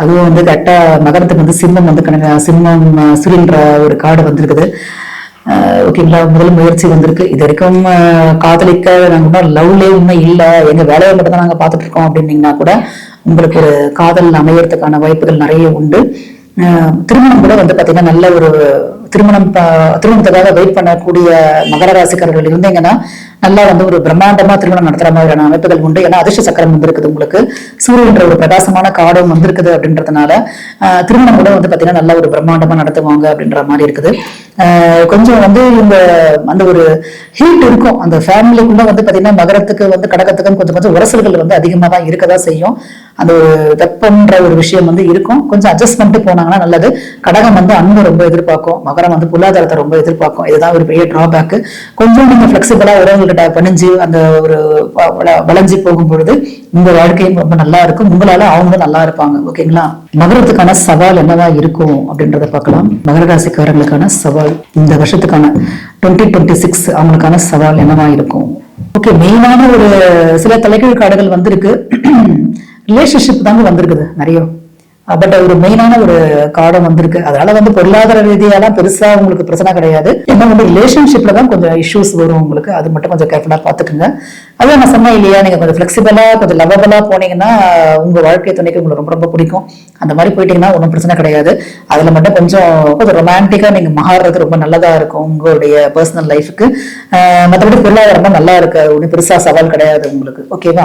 அதுவும் வந்து கரெக்டா மகரத்துக்கு வந்து சிம்மம் வந்து சிம்மம் சுரின்ற ஒரு கார்டு வந்திருக்குது. ஓகேங்களா, முதல் முயற்சி வந்திருக்கு. இது வரைக்கும் காதலிக்க நாங்க லவ்லே உண்மை இல்லை, எங்க வேலையை மட்டும் தான் நாங்க பார்த்துட்டு இருக்கோம் அப்படின்னீங்கன்னா கூட உங்களுக்கு ஒரு காதல் அமையறதுக்கான வாய்ப்புகள் நிறைய உண்டு. திருமணம் கூட வந்து பாத்தீங்கன்னா நல்ல ஒரு திருமணத்துக்காக வெயிட் பண்ணக்கூடிய மகர ராசிக்காரர்கள் இருந்தீங்கன்னா நல்லா வந்து ஒரு பிரம்மாண்டமா திருமணம் நடத்துற மாதிரியான அமைப்புகள் உண்டு. ஏன்னா அதிர்ஷ்ட சக்கரம் வந்திருக்குது, உங்களுக்கு சூரியன்ற ஒரு பிரகாசமான காடம் வந்திருக்குது அப்படின்றதுனால திருமணம் கூட வந்து பாத்தீங்கன்னா நல்ல ஒரு பிரம்மாண்டமா நடத்துவாங்க அப்படின்ற மாதிரி இருக்குது. கொஞ்சம் வந்து இந்த அந்த ஒரு ஹீட் இருக்கும் அந்த ஃபேமிலிக்குள்ள வந்து பாத்தீங்கன்னா மகரத்துக்கு வந்து கடகத்துக்கும் கொஞ்சம் கொஞ்சம் உரசல்கள் வந்து அதிகமா தான் இருக்கதான் செய்யும். அந்த ஒரு வெப்பன்ற ஒரு விஷயம் வந்து இருக்கும். கொஞ்சம் அட்ஜஸ்ட் பண்ணிட்டு போனாங்கன்னா நல்லது. கடகம் வந்து அன்பு ரொம்ப எதிர்பார்க்கும், மகரம் வந்து பொருளாதாரத்தை ரொம்ப எதிர்பார்க்கும். இதுதான் ஒரு பெரிய டிராபேக். கொஞ்சம் நீங்க பிளெக்சிபிளா உறவுகிட்ட பணிஞ்சு அந்த ஒரு வளைஞ்சு போகும் பொழுது உங்க வாழ்க்கையும் ரொம்ப நல்லா இருக்கும், உங்களால அவங்க நல்லா இருப்பாங்க. ஓகேங்களா, மகரத்துக்கான சவால் என்னவா இருக்கும் அப்படின்றத பார்க்கலாம். மகர ராசிக்காரங்களுக்கான சவால் இந்த வருஷத்துக்கான 2026 அவங்களுக்கான சவால் என்னவா இருக்கும். ஓகே, மெயினான ஒரு சில தலைகீழ் காடுகள் வந்திருக்கு. ரிலேஷன்ஷிப் தாங்க வந்திருக்குது நிறைய. பட் ஒரு மெயினான ஒரு கார்டும் வந்திருக்கு. அதனால வந்து பொருளாதார ரீதியெல்லாம் பெருசா உங்களுக்கு பிரச்சனை கிடையாது. ஏன்னா வந்து ரிலேஷன்ஷிப்ல தான் கொஞ்சம் இஷ்யூஸ் வரும் உங்களுக்கு. அது மட்டும் கொஞ்சம் கேர்ஃபுல்லா பாத்துக்கோங்க. அதான் நான் சொன்னேன் இல்லையா, நீங்க கொஞ்சம் பிளெக்சிபிளா கொஞ்சம் லவபிளா போனீங்கன்னா உங்க வாழ்க்கை துணைக்கு உங்களுக்கு ரொம்ப ரொம்ப பிடிக்கும். அந்த மாதிரி போயிட்டீங்கன்னா ஒன்றும் பிரச்சனை கிடையாது. அதுல மட்டும் கொஞ்சம் ரொமான்டிக்கா நீங்க மாறுறது ரொம்ப நல்லதா இருக்கும் உங்களுடைய பர்சனல் லைஃபுக்கு. மற்றபடி பொருளாதாரமா நல்லா இருக்கு, ஒன்றும் பெருசா சவால் கிடையாது உங்களுக்கு. ஓகேவா.